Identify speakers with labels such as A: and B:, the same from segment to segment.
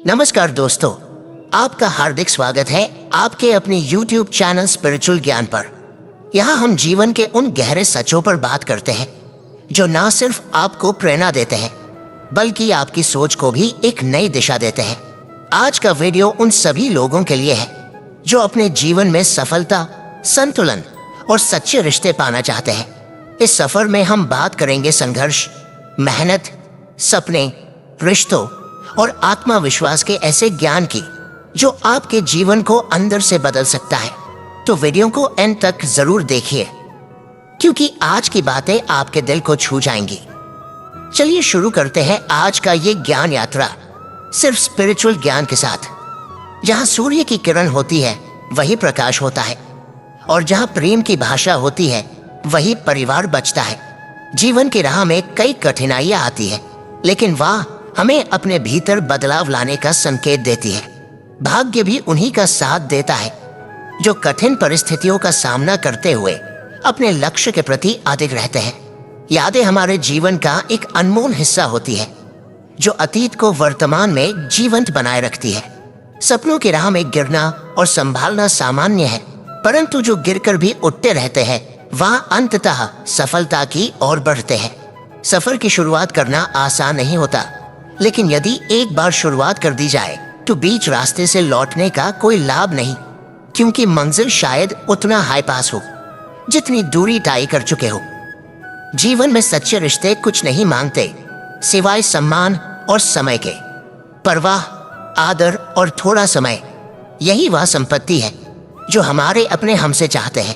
A: नमस्कार दोस्तों, आपका हार्दिक स्वागत है आपके अपने YouTube चैनल स्पिरिचुअल ज्ञान पर। यहाँ हम जीवन के उन गहरे सचों पर बात करते हैं जो ना सिर्फ आपको प्रेरणा देते हैं बल्कि आपकी सोच को भी एक नई दिशा देते हैं। आज का वीडियो उन सभी लोगों के लिए है जो अपने जीवन में सफलता, संतुलन और सच्चे रिश्ते पाना चाहते हैं। इस सफर में हम बात करेंगे संघर्ष, मेहनत, सपने, रिश्तों और आत्मविश्वास के ऐसे ज्ञान की जो आपके जीवन को अंदर से बदल सकता है। तो वीडियो को एंड तक जरूर देखिए क्योंकि आज की बातें आपके दिल को छू जाएंगी। चलिए शुरू करते हैं आज का ये ज्ञान यात्रा सिर्फ स्पिरिचुअल ज्ञान के साथ। जहां सूर्य की किरण होती है वही प्रकाश होता है और जहां प्रेम की भाषा होती है वही परिवार बचता है। जीवन की राह में कई कठिनाइयां आती है लेकिन वह हमें अपने भीतर बदलाव लाने का संकेत देती है। भाग्य भी उन्हीं का साथ देता है जो कठिन परिस्थितियों का सामना करते हुए अपने लक्ष्य के प्रति अडिग रहते हैं। यादें हमारे जीवन का एक अनमोल हिस्सा होती है जो अतीत को वर्तमान में जीवंत बनाए रखती है। सपनों की राह में गिरना और संभालना सामान्य है, परंतु जो गिरकर भी उठते रहते हैं वह अंततः सफलता की ओर बढ़ते हैं। सफर की शुरुआत करना आसान नहीं होता, लेकिन यदि एक बार शुरुआत कर दी जाए तो बीच रास्ते से लौटने का कोई लाभ नहीं, क्योंकि मंजिल शायद उतना हाई पास हो जितनी दूरी तय कर चुके हो। जीवन में सच्चे रिश्ते कुछ नहीं मांगते सिवाय सम्मान और समय के। परवाह, आदर और थोड़ा समय, यही वह संपत्ति है जो हमारे अपने हमसे चाहते हैं।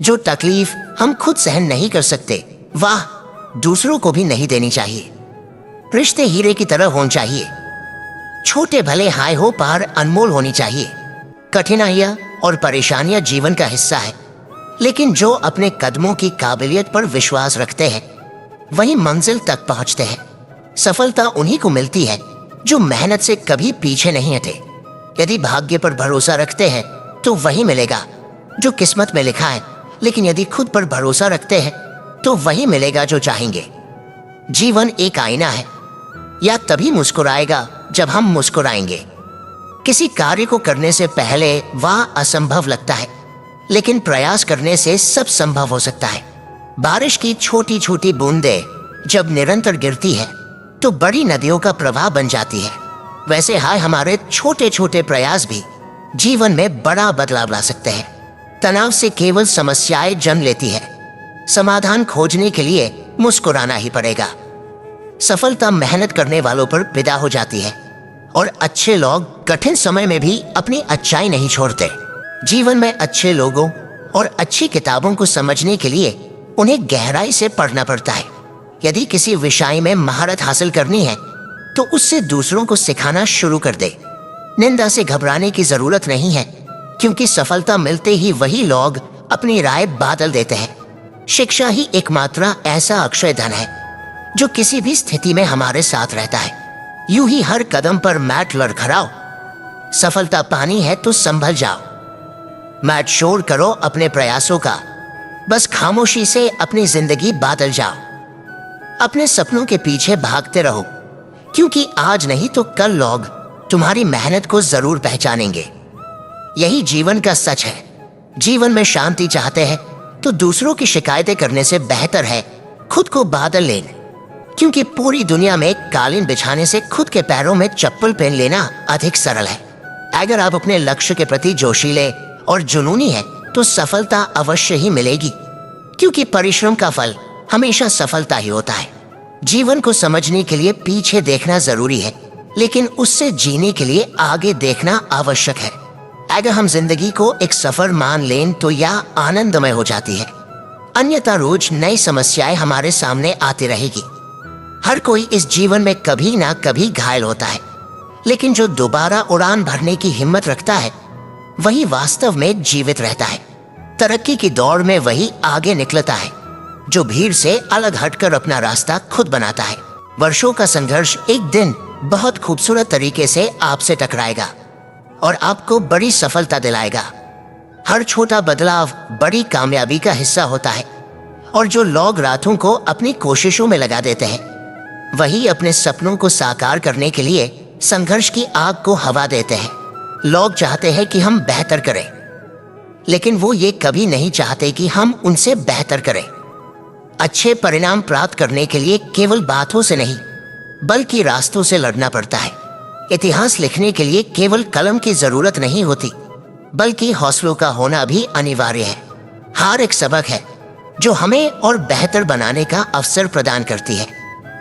A: जो तकलीफ हम खुद सहन नहीं कर सकते वह दूसरों को भी नहीं देनी चाहिए। रिश्ते हीरे की तरह होने चाहिए, छोटे भले हाय हो पार अनमोल होनी चाहिए। कठिनाइयां और परेशानियां जीवन का हिस्सा है, लेकिन जो अपने कदमों की काबिलियत पर विश्वास रखते हैं वही मंजिल तक पहुंचते हैं। सफलता उन्हीं को मिलती है जो मेहनत से कभी पीछे नहीं हटे। यदि भाग्य पर भरोसा रखते हैं तो वही मिलेगा जो किस्मत में लिखा है, लेकिन यदि खुद पर भरोसा रखते हैं तो वही मिलेगा जो चाहेंगे। जीवन एक आईना है, या तभी मुस्कुराएगा जब हम मुस्कुराएंगे। किसी कार्य को करने से पहले वह असंभव लगता है, लेकिन प्रयास करने से सब संभव हो सकता है। बारिश की छोटी छोटी बूंदें जब निरंतर गिरती है तो बड़ी नदियों का प्रवाह बन जाती है। वैसे हमारे छोटे छोटे प्रयास भी जीवन में बड़ा बदलाव ला सकते हैं। तनाव से केवल समस्याएं जन्म लेती है, समाधान खोजने के लिए मुस्कुराना ही पड़ेगा। सफलता मेहनत करने वालों पर विदा हो जाती है और अच्छे लोग कठिन समय में भी अपनी अच्छाई नहीं छोड़ते। जीवन में अच्छे लोगों और अच्छी किताबों को समझने के लिए उन्हें गहराई से पढ़ना पड़ता है। यदि किसी विषय में महारत हासिल करनी है तो उससे दूसरों को सिखाना शुरू कर दे। निंदा से घबराने की जरूरत नहीं है, क्योंकि सफलता मिलते ही वही लोग अपनी राय बदल देते हैं। शिक्षा ही एकमात्र ऐसा अक्षय धन है जो किसी भी स्थिति में हमारे साथ रहता है। यूं ही हर कदम पर मैट लड़खड़ाओ, सफलता पानी है तो संभल जाओ। मैट शोर करो अपने प्रयासों का, बस खामोशी से अपनी जिंदगी बदल जाओ। अपने सपनों के पीछे भागते रहो, क्योंकि आज नहीं तो कल लोग तुम्हारी मेहनत को जरूर पहचानेंगे। यही जीवन का सच है। जीवन में शांति चाहते हैं तो दूसरों की शिकायतें करने से बेहतर है खुद को बादल लेना, क्योंकि पूरी दुनिया में कालीन बिछाने से खुद के पैरों में चप्पल पहन लेना अधिक सरल है। अगर आप अपने लक्ष्य के प्रति जोशीले और जुनूनी हैं तो सफलता अवश्य ही मिलेगी, क्योंकि परिश्रम का फल हमेशा सफलता ही होता है। जीवन को समझने के लिए पीछे देखना जरूरी है, लेकिन उससे जीने के लिए आगे देखना आवश्यक है। अगर हम जिंदगी को एक सफर मान लें तो यह आनंदमय हो जाती है, अन्यथा रोज नई समस्याएं हमारे सामने आती रहेगी। हर कोई इस जीवन में कभी ना कभी घायल होता है, लेकिन जो दोबारा उड़ान भरने की हिम्मत रखता है वही वास्तव में जीवित रहता है। तरक्की की दौड़ में वही आगे निकलता है जो भीड़ से अलग हटकर अपना रास्ता खुद बनाता है। वर्षों का संघर्ष एक दिन बहुत खूबसूरत तरीके से आपसे टकराएगा और आपको बड़ी सफलता दिलाएगा। हर छोटा बदलाव बड़ी कामयाबी का हिस्सा होता है, और जो लोग रातों को अपनी कोशिशों में लगा देते हैं वही अपने सपनों को साकार करने के लिए संघर्ष की आग को हवा देते हैं। लोग चाहते हैं कि हम बेहतर करें, लेकिन वो ये कभी नहीं चाहते कि हम उनसे बेहतर करें। अच्छे परिणाम प्राप्त करने के लिए केवल बातों से नहीं, बल्कि रास्तों से लड़ना पड़ता है। इतिहास लिखने के लिए केवल कलम की जरूरत नहीं होती, बल्कि हौसलों का होना भी अनिवार्य है। हार एक सबक है जो हमें और बेहतर बनाने का अवसर प्रदान करती है।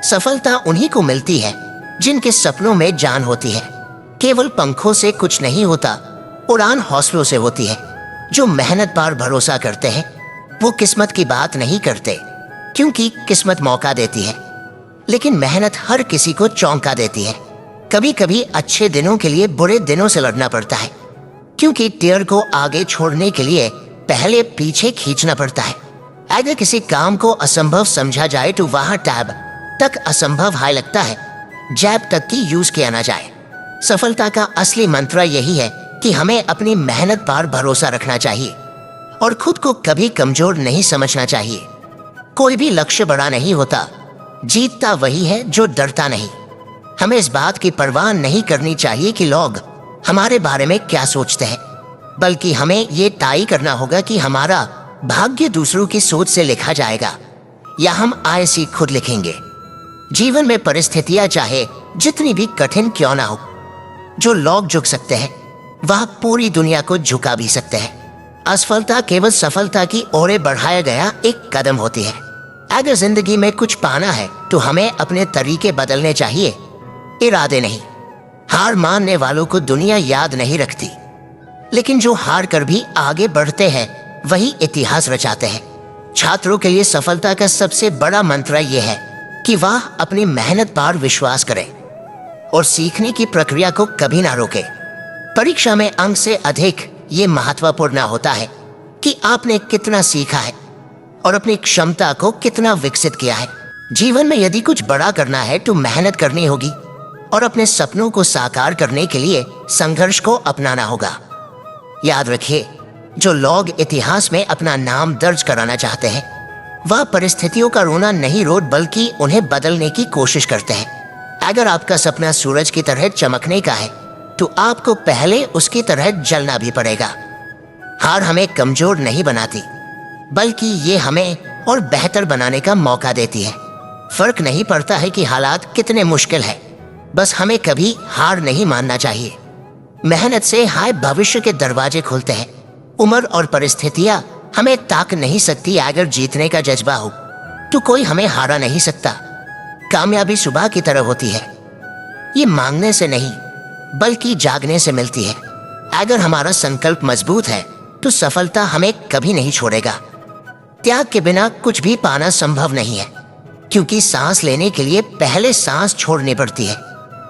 A: सफलता उन्हीं को मिलती है जिनके सपनों में जान होती है। केवल पंखों से कुछ नहीं होता, उड़ान हौसलों से होती है। जो मेहनत पर भरोसा करते हैं वो किस्मत की बात नहीं करते, क्योंकि किस्मत मौका देती है, लेकिन मेहनत हर किसी को चौंका देती है। कभी कभी अच्छे दिनों के लिए बुरे दिनों से लड़ना पड़ता है, क्योंकि टेयर को आगे छोड़ने के लिए पहले पीछे खींचना पड़ता है। अगर किसी काम को असंभव समझा जाए तो वहां टैब तक असंभव हाई लगता है, जैब तक की यूज किया ना जाए। सफलता का असली मंत्र यही है कि हमें अपनी मेहनत पर भरोसा रखना चाहिए और खुद को कभी कमजोर नहीं समझना चाहिए। कोई भी लक्ष्य बड़ा नहीं होता, जीतता वही है जो डरता नहीं। हमें इस बात की परवाह नहीं करनी चाहिए कि लोग हमारे बारे में क्या सोचते हैं, बल्कि हमें ये तय करना होगा कि हमारा भाग्य दूसरों की सोच से लिखा जाएगा या हम आए सी खुद लिखेंगे। जीवन में परिस्थितियां चाहे जितनी भी कठिन क्यों ना हो, जो लोग झुक सकते हैं वह पूरी दुनिया को झुका भी सकते हैं। असफलता केवल सफलता की ओर बढ़ाया गया एक कदम होती है। अगर जिंदगी में कुछ पाना है तो हमें अपने तरीके बदलने चाहिए, इरादे नहीं। हार मानने वालों को दुनिया याद नहीं रखती, लेकिन जो हार कर भी आगे बढ़ते हैं वही इतिहास रचाते हैं। छात्रों के लिए सफलता का सबसे बड़ा मंत्र यह है कि वह अपनी मेहनत पर विश्वास करें और सीखने की प्रक्रिया को कभी ना रोके। परीक्षा में अंक से अधिक ये महत्वपूर्ण होता है कि आपने कितना सीखा है और अपनी क्षमता को कितना विकसित किया है। जीवन में यदि कुछ बड़ा करना है तो मेहनत करनी होगी और अपने सपनों को साकार करने के लिए संघर्ष को अपनाना होगा। याद रखिए, जो लोग इतिहास में अपना नाम दर्ज कराना चाहते हैं वह परिस्थितियों का रोना नहीं रोट, बल्कि उन्हें बदलने की कोशिश करते हैं। अगर आपका सपना सूरज की तरह चमकने का है तो आपको पहले उसकी तरह जलना भी पड़ेगा। हार हमें कमजोर नहीं बनाती, बल्कि ये हमें और बेहतर बनाने का मौका देती है। फर्क नहीं पड़ता है कि हालात कितने मुश्किल है, बस हमें कभी हार नहीं मानना चाहिए। मेहनत से हाय भविष्य के दरवाजे खुलते हैं। उम्र और परिस्थितियां हमें ताक नहीं सकती। अगर जीतने का जज्बा हो तो कोई हमें हारा नहीं सकता। कामयाबी सुबह की तरह होती है, ये मांगने से नहीं बल्कि जागने से मिलती है। अगर हमारा संकल्प मजबूत है तो सफलता हमें कभी नहीं छोड़ेगा। त्याग के बिना कुछ भी पाना संभव नहीं है, क्योंकि सांस लेने के लिए पहले सांस छोड़नी पड़ती है।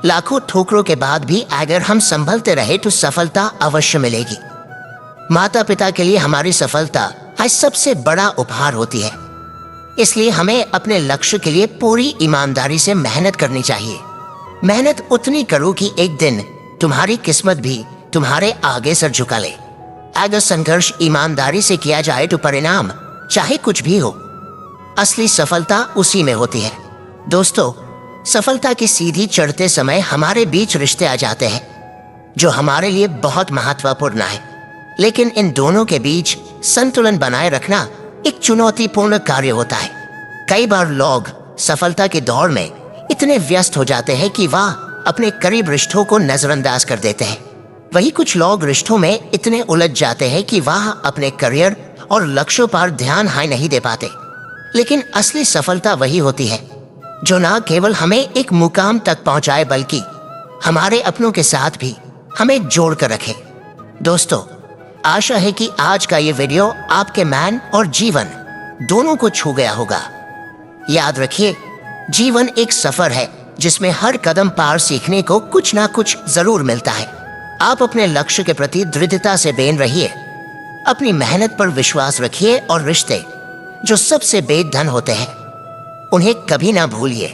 A: लाखों ठोकरों के बाद भी अगर हम संभलते रहे तो सफलता अवश्य मिलेगी। माता पिता के लिए हमारी सफलता आज सबसे बड़ा उपहार होती है, इसलिए हमें अपने लक्ष्य के लिए पूरी ईमानदारी से मेहनत करनी चाहिए। मेहनत उतनी करो कि एक दिन तुम्हारी किस्मत भी तुम्हारे आगे सर झुका ले। अगर संघर्ष ईमानदारी से किया जाए तो परिणाम चाहे कुछ भी हो, असली सफलता उसी में होती है। दोस्तों, सफलता की सीढ़ी चढ़ते समय हमारे बीच रिश्ते आ जाते हैं जो हमारे लिए बहुत महत्वपूर्ण है, लेकिन इन दोनों के बीच संतुलन बनाए रखना एक चुनौतीपूर्ण कार्य होता है। कई बार लोग सफलता के दौर में इतने व्यस्त हो जाते हैं कि वह अपने करीब रिश्तों को नजरअंदाज कर देते हैं। वही कुछ लोग रिश्तों में इतने उलझ जाते हैं कि वह अपने करियर और लक्ष्यों पर ध्यान हाय नहीं दे पाते। लेकिन असली सफलता वही होती है जो न केवल हमें एक मुकाम तक पहुंचाए, बल्कि हमारे अपनों के साथ भी हमें जोड़ कर रखे। दोस्तों, आशा है कि आज का ये वीडियो आपके मन और जीवन दोनों को छू गया होगा। याद रखिए, जीवन एक सफर है जिसमें हर कदम पार सीखने को कुछ ना कुछ जरूर मिलता है। आप अपने लक्ष्य के प्रति दृढ़ता से बेन रहिए, अपनी मेहनत पर विश्वास रखिए और रिश्ते जो सबसे बेधन होते हैं उन्हें कभी ना भूलिए।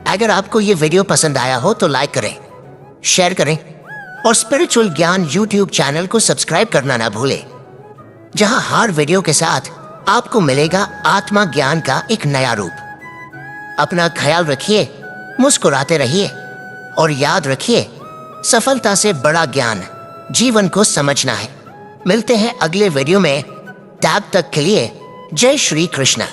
A: अगर आपको ये वीडियो पसंद आया हो तो लाइक करें, शेयर करें और स्पिरिचुअल ज्ञान यूट्यूब चैनल को सब्सक्राइब करना ना भूलें, जहां हर वीडियो के साथ आपको मिलेगा आत्मा ज्ञान का एक नया रूप। अपना ख्याल रखिए, मुस्कुराते रहिए और याद रखिए, सफलता से बड़ा ज्ञान जीवन को समझना है। मिलते हैं अगले वीडियो में, तब तक के लिए जय श्री कृष्ण।